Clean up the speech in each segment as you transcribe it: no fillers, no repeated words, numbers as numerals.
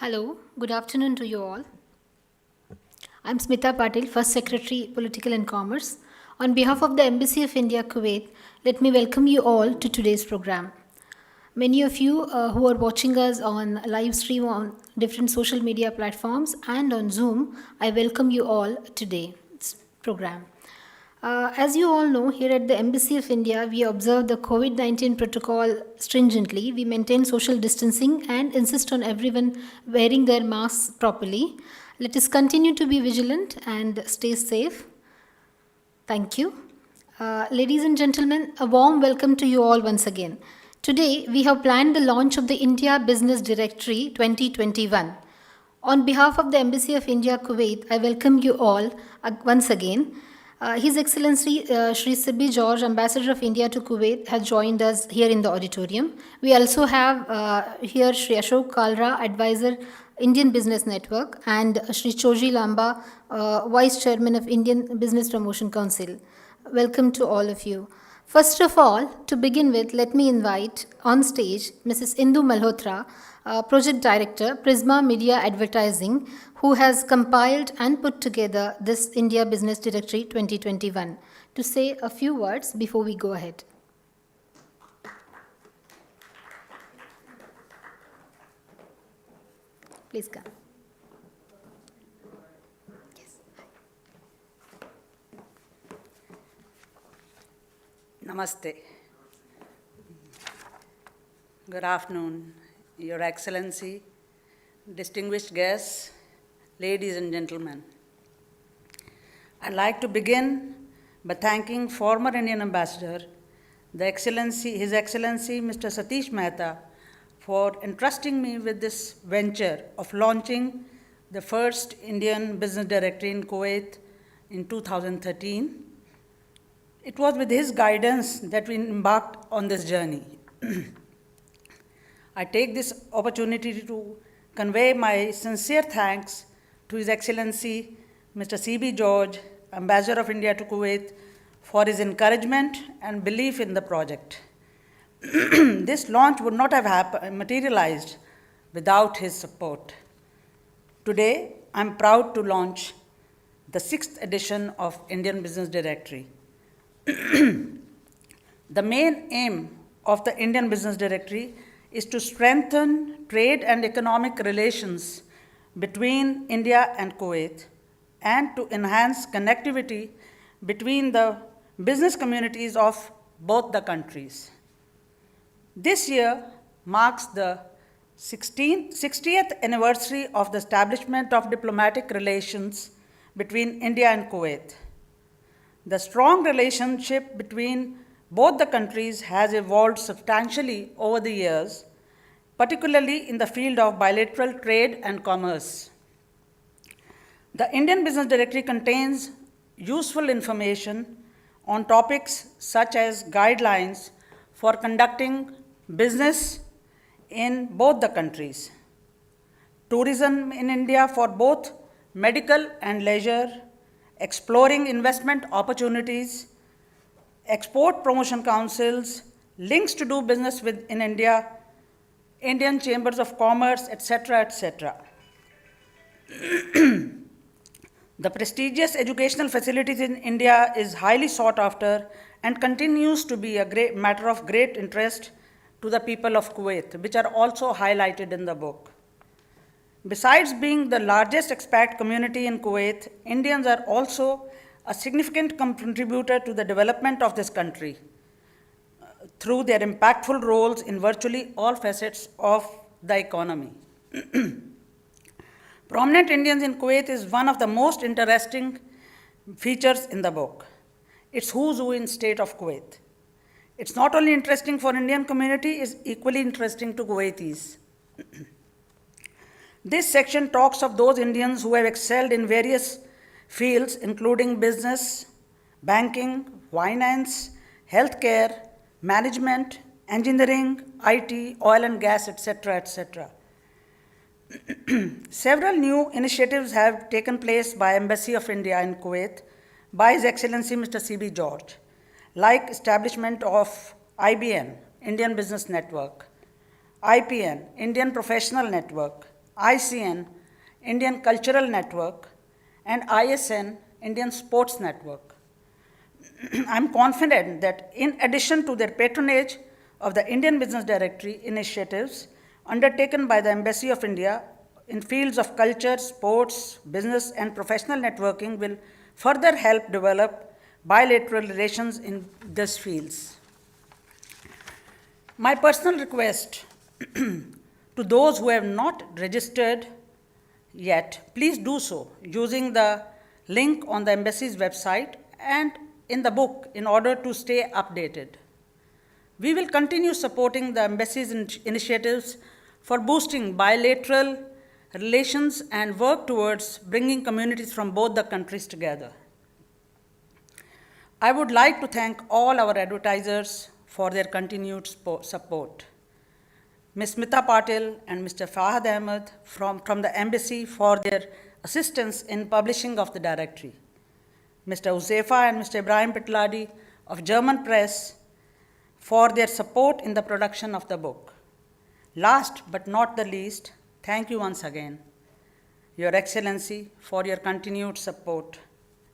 Hello, good afternoon to you all. I'm Smita Patil, First Secretary, Political and Commerce. On behalf of the Embassy of India, Kuwait, let me welcome you all to today's program. Many of you who are watching us on live stream on different social media platforms and on Zoom, I welcome you all today's program. As you all know, here at the Embassy of India, we observe the COVID 19 protocol stringently. We maintain social distancing and insist on everyone wearing their masks properly. Let us continue to be vigilant and stay safe. Thank you. Ladies and gentlemen, a warm welcome to you all once again. Today, we have planned the launch of the India Business Directory 2021. On behalf of the Embassy of India, Kuwait, I welcome you all once again. His Excellency Shri Sibi George, Ambassador of India to Kuwait, has joined us here in the auditorium. We also have here Shri Ashok Kalra, Advisor, Indian Business Network, and Shri Choji Lamba, Vice Chairman of Indian Business Promotion Council. Welcome to all of you. First of all, to begin with, let me invite on stage Mrs. Indu Malhotra, Project Director, Prisma Media Advertising, who has compiled and put together this India Business Directory 2021, to say a few words before we go ahead. Please come. Namaste. Good afternoon, Your Excellency, distinguished guests, ladies and gentlemen. I'd like to begin by thanking former Indian Ambassador, His Excellency Mr. Satish Mehta, for entrusting me with this venture of launching the first Indian Business Directory in Kuwait in 2013. It was with his guidance that we embarked on this journey. I take this opportunity to convey my sincere thanks to His Excellency Mr. C.B. George, Ambassador of India to Kuwait, for his encouragement and belief in the project. This launch would not have materialized without his support. Today, I'm proud to launch the 6th edition of Indian Business Directory. The main aim of the Indian Business Directory is to strengthen trade and economic relations between India and Kuwait and to enhance connectivity between the business communities of both the countries. This year marks the 60th anniversary of the establishment of diplomatic relations between India and Kuwait. The strong relationship between both the countries has evolved substantially over the years, particularly in the field of bilateral trade and commerce. The Indian Business Directory contains useful information on topics such as guidelines for conducting business in both the countries, tourism in India for both medical and leisure, exploring investment opportunities, export promotion councils, links to do business with in India, Indian chambers of commerce, etc., etc. The prestigious educational facilities in India is highly sought after and continues to be a great matter of great interest to the people of Kuwait, which are also highlighted in the book. Besides being the largest expat community in Kuwait, Indians are also a significant contributor to the development of this country through their impactful roles in virtually all facets of the economy. Prominent Indians in Kuwait is one of the most interesting features in the book. It's who's who in state of Kuwait. It's not only interesting for Indian community, it's equally interesting to Kuwaitis. This section talks of those Indians who have excelled in various fields, including business, banking, finance, healthcare, management, engineering, IT, oil and gas, etc., etc. Several new initiatives have taken place by Embassy of India in Kuwait by His Excellency Mr. C.B. George, like establishment of IBN, Indian Business Network, IPN, Indian Professional Network, ICN, Indian Cultural Network, and ISN, Indian Sports Network. I'm confident that in addition to their patronage of the Indian Business Directory initiatives undertaken by the Embassy of India in fields of culture, sports, business, and professional networking will further help develop bilateral relations in these fields. My personal request to those who have not registered yet, please do so using the link on the Embassy's website and in the book in order to stay updated. We will continue supporting the Embassy's initiatives for boosting bilateral relations and work towards bringing communities from both the countries together. I would like to thank all our advertisers for their continued support. Ms. Smita Patil and Mr. Fahad Ahmed from the Embassy for their assistance in publishing of the directory. Mr. Uzefa and Mr. Ibrahim Pitladi of German Press for their support in the production of the book. Last but not the least, thank you once again, Your Excellency, for your continued support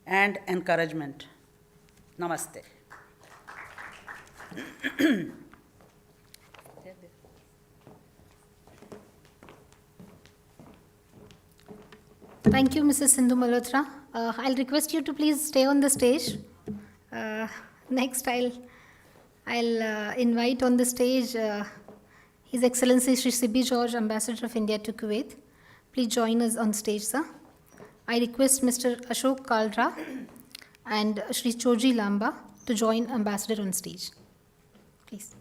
and encouragement. Namaste. Thank you, Mrs. Sindhu Malhotra. I'll request you to please stay on the stage. Next, I'll invite on the stage His Excellency Shri Sibi George, Ambassador of India to Kuwait. Please join us on stage, sir. I request Mr. Ashok Kalra and Shri Choji Lamba to join Ambassador on stage. Please.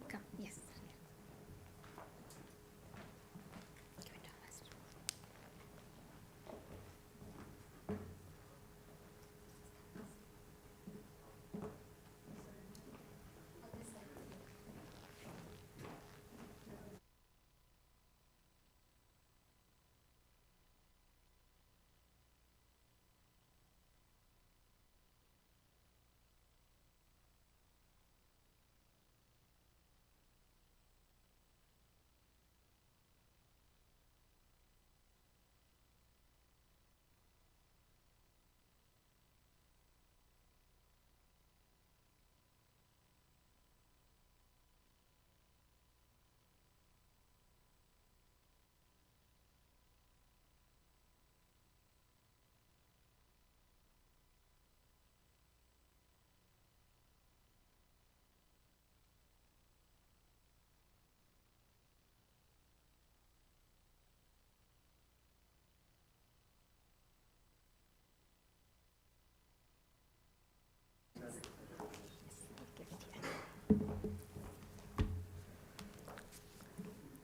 Come, yes.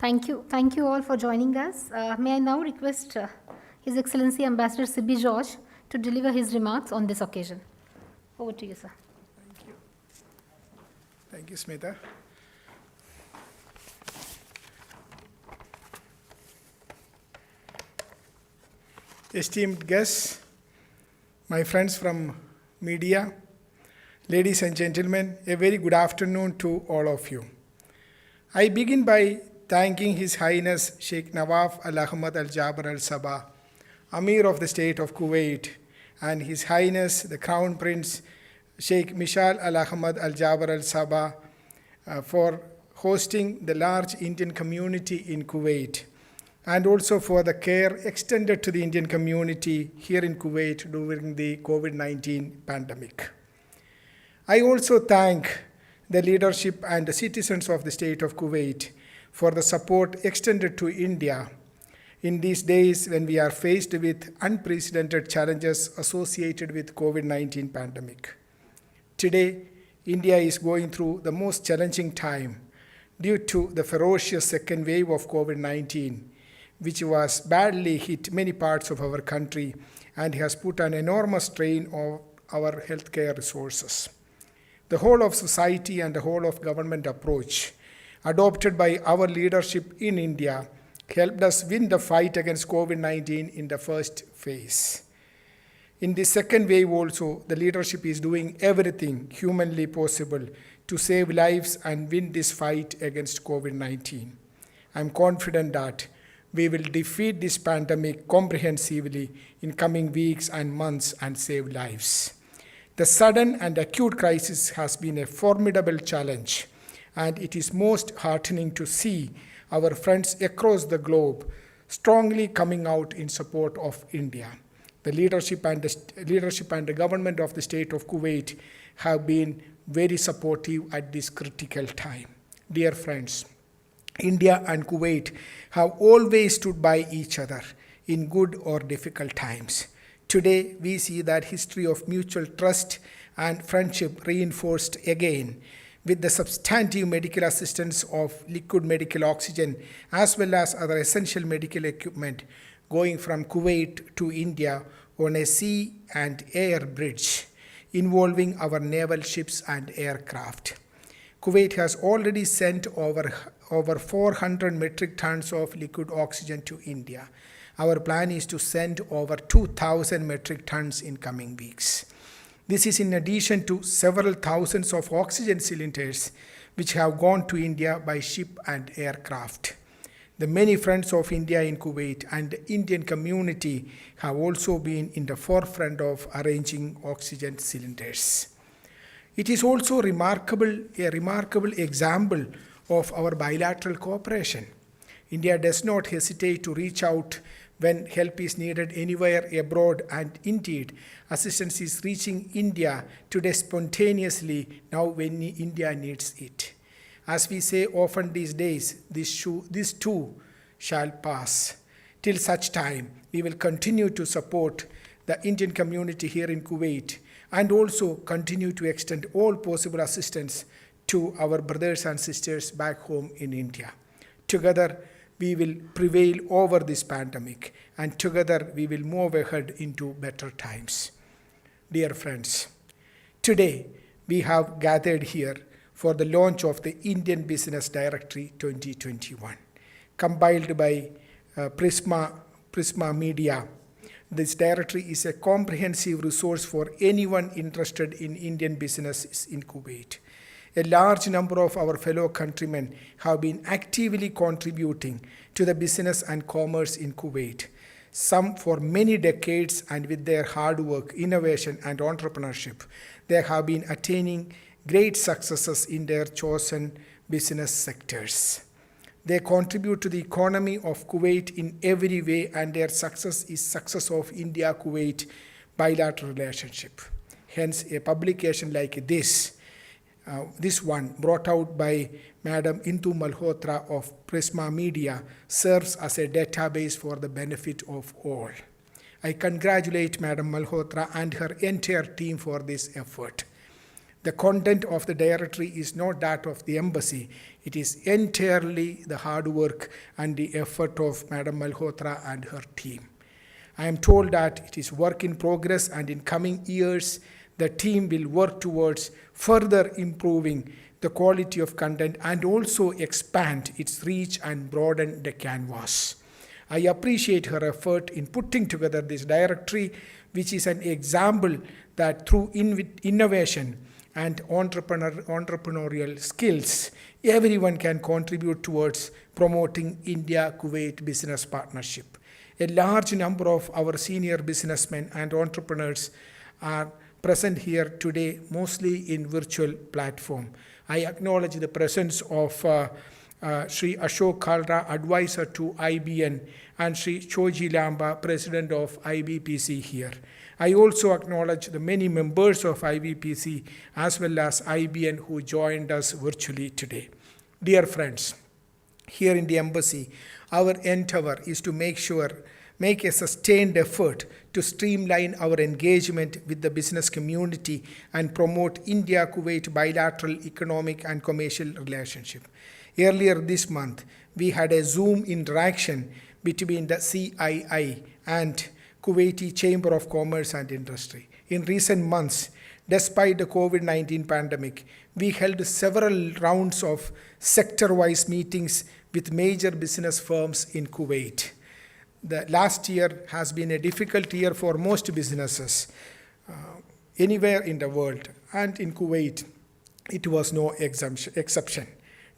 Thank you all for joining us. May I now request His Excellency Ambassador Sibi George to deliver his remarks on this occasion. Over to you, sir. Thank you. Thank you, Smita. Esteemed guests, my friends from media, ladies and gentlemen, a very good afternoon to all of you. I begin by thanking His Highness Sheikh Nawaf Al Ahmad Al Jaber Al Sabah, Amir of the State of Kuwait, and His Highness the Crown Prince Sheikh Mishal Al Ahmad Al Jaber Al Sabah for hosting the large Indian community in Kuwait, and also for the care extended to the Indian community here in Kuwait during the COVID-19 pandemic. I also thank the leadership and the citizens of the state of Kuwait for the support extended to India in these days when we are faced with unprecedented challenges associated with COVID-19 pandemic. Today, India is going through the most challenging time due to the ferocious second wave of COVID-19, which was badly hit many parts of our country and has put an enormous strain on our healthcare resources. The whole of society and the whole of government approach adopted by our leadership in India helped us win the fight against COVID-19 in the first phase. In the second wave also, the leadership is doing everything humanly possible to save lives and win this fight against COVID-19. I'm confident that we will defeat this pandemic comprehensively in coming weeks and months and save lives. The sudden and acute crisis has been a formidable challenge, and it is most heartening to see our friends across the globe strongly coming out in support of India. The leadership and the government of the state of Kuwait have been very supportive at this critical time. Dear friends, India and Kuwait have always stood by each other in good or difficult times. Today, we see that history of mutual trust and friendship reinforced again with the substantive medical assistance of liquid medical oxygen as well as other essential medical equipment going from Kuwait to India on a sea and air bridge involving our naval ships and aircraft. Kuwait has already sent over 400 metric tons of liquid oxygen to India. Our plan is to send over 2,000 metric tons in coming weeks. This is in addition to several thousands of oxygen cylinders which have gone to India by ship and aircraft. The many friends of India in Kuwait and the Indian community have also been in the forefront of arranging oxygen cylinders. It is also a remarkable example of our bilateral cooperation. India does not hesitate to reach out when help is needed anywhere abroad, and indeed, assistance is reaching India today spontaneously now when India needs it. As we say often these days, this too shall pass. Till such time, we will continue to support the Indian community here in Kuwait and also continue to extend all possible assistance to our brothers and sisters back home in India. Together, we will prevail over this pandemic, and together we will move ahead into better times. Dear friends, today we have gathered here for the launch of the Indian Business Directory 2021, compiled by Prisma Media. This directory is a comprehensive resource for anyone interested in Indian businesses in Kuwait. A large number of our fellow countrymen have been actively contributing to the business and commerce in Kuwait, some for many decades, and with their hard work, innovation, and entrepreneurship, they have been attaining great successes in their chosen business sectors. They contribute to the economy of Kuwait in every way, and their success is success of India-Kuwait bilateral relationship. Hence, a publication like this one brought out by Madam Indu Malhotra of Prisma Media serves as a database for the benefit of all. I congratulate Madam Malhotra and her entire team for this effort. The content of the directory is not that of the embassy. It is entirely the hard work and the effort of Madam Malhotra and her team. I am told that it is work in progress, and in coming years, the team will work towards further improving the quality of content and also expand its reach and broaden the canvas. I appreciate her effort in putting together this directory, which is an example that through innovation and entrepreneurial skills, everyone can contribute towards promoting India-Kuwait business partnership. A large number of our senior businessmen and entrepreneurs are present here today, mostly in virtual platform. I acknowledge the presence of Sri Ashok Kalra, advisor to IBN, and Sri Choji Lamba, president of IBPC here. I also acknowledge the many members of IBPC as well as IBN who joined us virtually today. Dear friends, here in the embassy, our endeavor is to make a sustained effort to streamline our engagement with the business community and promote India-Kuwait bilateral economic and commercial relationship. Earlier this month, we had a Zoom interaction between the CII and Kuwaiti Chamber of Commerce and Industry. In recent months, despite the COVID-19 pandemic, we held several rounds of sector-wise meetings with major business firms in Kuwait. The last year has been a difficult year for most businesses anywhere in the world, and in Kuwait, it was no exception.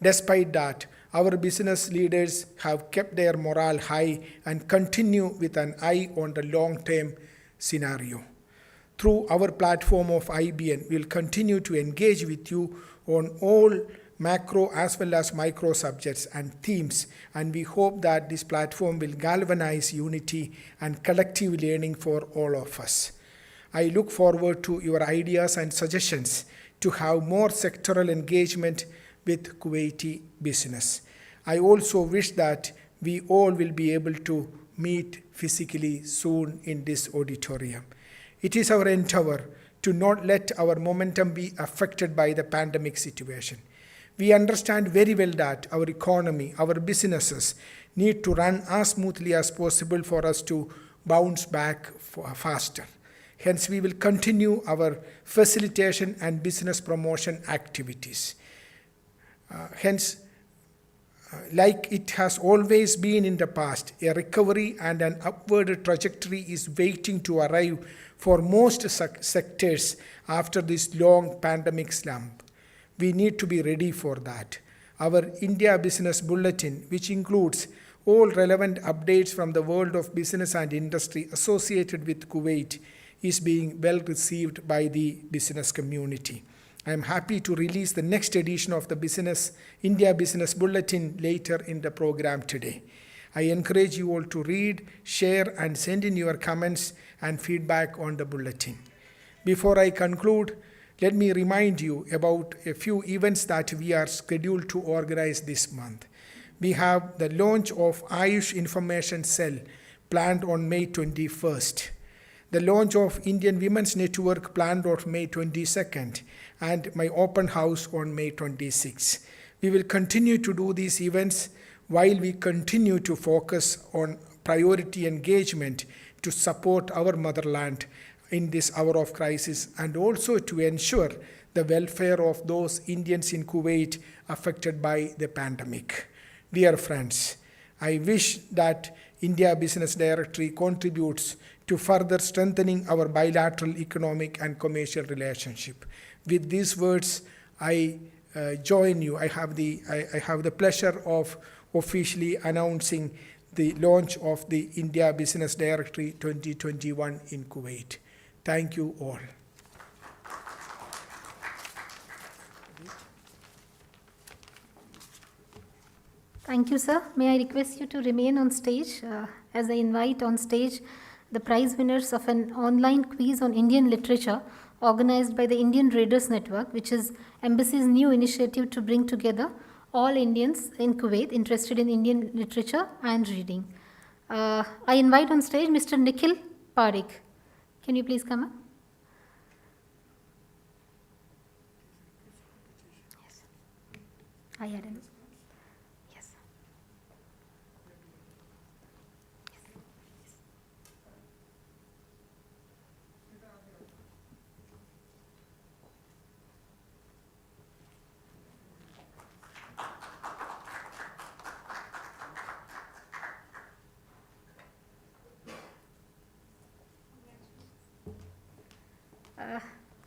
Despite that, our business leaders have kept their morale high and continue with an eye on the long-term scenario. Through our platform of IBN, we'll continue to engage with you on all macro as well as micro subjects and themes, and we hope that this platform will galvanize unity and collective learning for all of us. I look forward to your ideas and suggestions to have more sectoral engagement with Kuwaiti business. I also wish that we all will be able to meet physically soon in this auditorium. It is our endeavor to not let our momentum be affected by the pandemic situation. We understand very well that our economy, our businesses need to run as smoothly as possible for us to bounce back faster. Hence, we will continue our facilitation and business promotion activities. Like it has always been in the past, a recovery and an upward trajectory is waiting to arrive for most sectors after this long pandemic slump. We need to be ready for that. Our India Business Bulletin, which includes all relevant updates from the world of business and industry associated with Kuwait, is being well received by the business community. I am happy to release the next edition of the India Business Bulletin later in the program today. I encourage you all to read, share, and send in your comments and feedback on the bulletin. Before I conclude, let me remind you about a few events that we are scheduled to organize this month. We have the launch of Ayush Information Cell planned on May 21st. The launch of Indian Women's Network planned on May 22nd, and my open house on May 26th. We will continue to do these events while we continue to focus on priority engagement to support our motherland in this hour of crisis, and also to ensure the welfare of those Indians in Kuwait affected by the pandemic. Dear friends, I wish that India Business Directory contributes to further strengthening our bilateral economic and commercial relationship. With these words, I join you. I have the pleasure of officially announcing the launch of the India Business Directory 2021 in Kuwait. Thank you all. Thank you, sir. May I request you to remain on stage as I invite on stage the prize winners of an online quiz on Indian literature organized by the Indian Readers Network, which is Embassy's new initiative to bring together all Indians in Kuwait interested in Indian literature and reading. I invite on stage Mr. Nikhil Parekh. Can you please come up? Yes. I had him. Yes.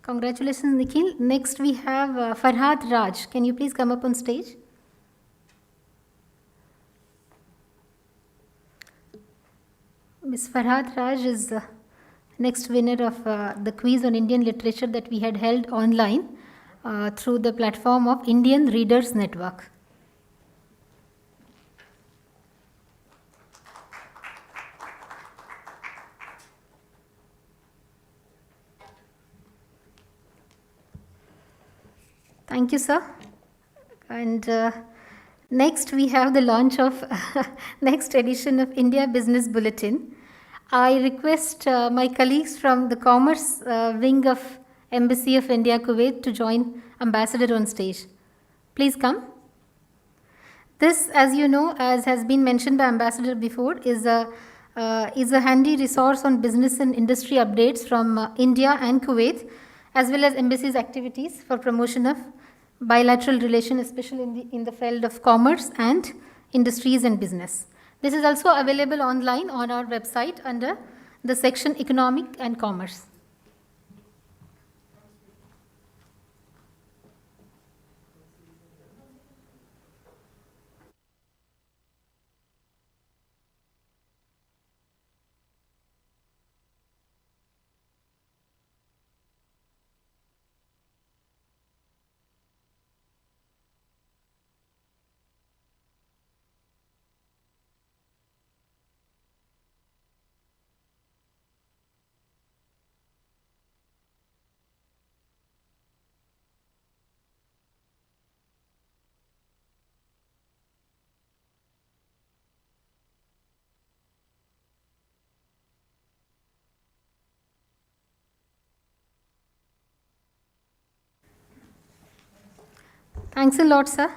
Congratulations, Nikhil. Next, we have Farhad Raj. Can you please come up on stage? Ms. Farhad Raj is the next winner of the quiz on Indian literature that we had held online through the platform of Indian Readers Network. Thank you, sir. And next, we have the launch of next edition of India Business Bulletin. I request my colleagues from the Commerce Wing of Embassy of India, Kuwait to join Ambassador on stage. Please come. This, as you know, as has been mentioned by Ambassador before, is a handy resource on business and industry updates from India and Kuwait, as well as Embassy's activities for promotion of bilateral relations, especially in the field of commerce and industries and business. This is also available online on our website under the section Economic and Commerce. Thanks a lot, sir.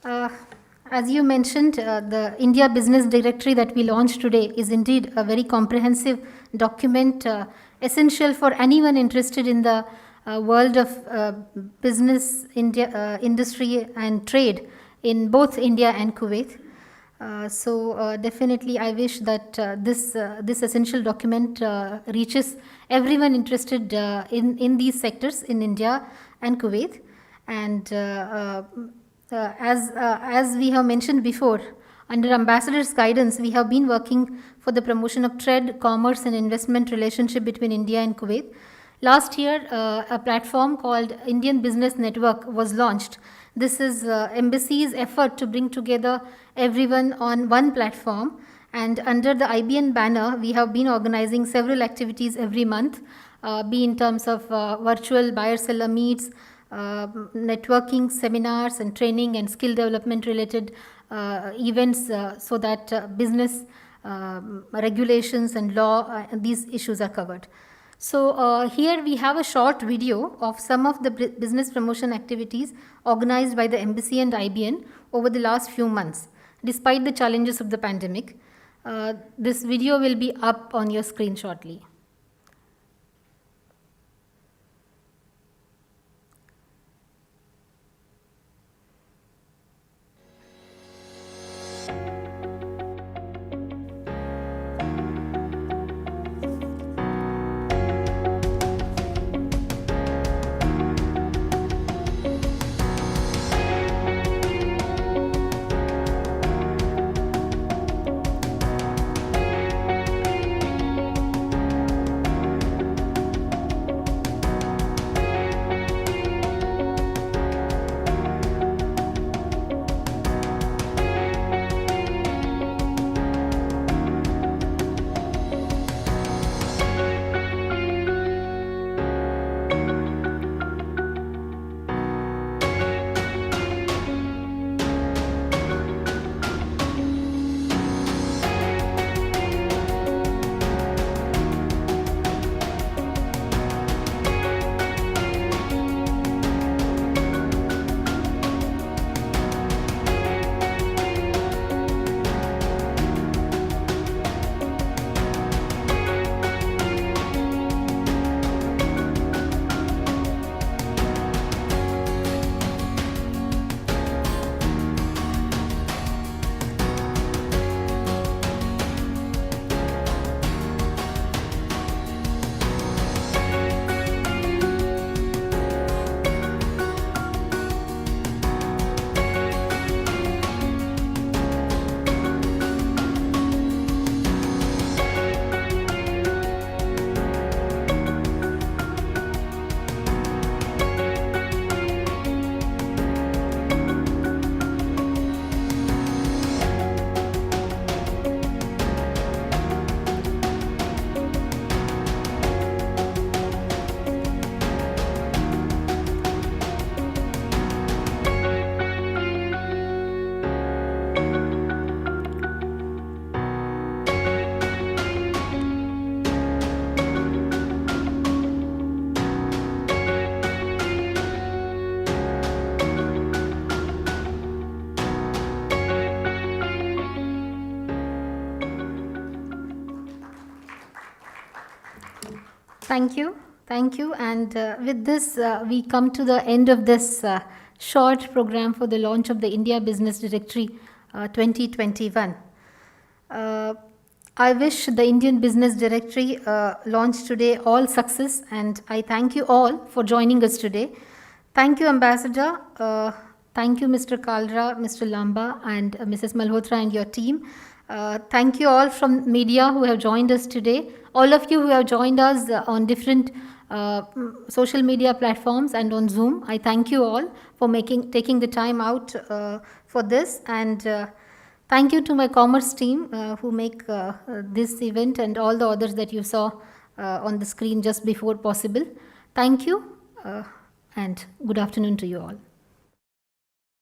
As you mentioned, the India Business Directory that we launched today is indeed a very comprehensive document, essential for anyone interested in the world of business, industry and trade in both India and Kuwait. So definitely I wish that this essential document reaches everyone interested in these sectors in India and Kuwait. And as we have mentioned before, under Ambassador's guidance, we have been working for the promotion of trade, commerce and investment relationship between India and Kuwait. Last year, a platform called Indian Business Network was launched. This is Embassy's effort to bring together everyone on one platform. And under the IBN banner, we have been organizing several activities every month, be in terms of virtual buyer-seller meets, networking seminars and training and skill development related events so that business regulations and law, these issues are covered. So here we have a short video of some of the business promotion activities organized by the Embassy and IBN over the last few months, despite the challenges of the pandemic. This video will be up on your screen shortly. Thank you. Thank you. And with this, we come to the end of this short program for the launch of the India Business Directory 2021. I wish the Indian Business Directory launched today all success, and I thank you all for joining us today. Thank you, Ambassador. Thank you, Mr. Kalra, Mr. Lamba, and Mrs. Malhotra and your team. Thank you all from media who have joined us today. All of you who have joined us on different social media platforms and on Zoom. I thank you all for taking the time out for this. And thank you to my commerce team who make this event and all the others that you saw on the screen just before possible. Thank you and good afternoon to you all.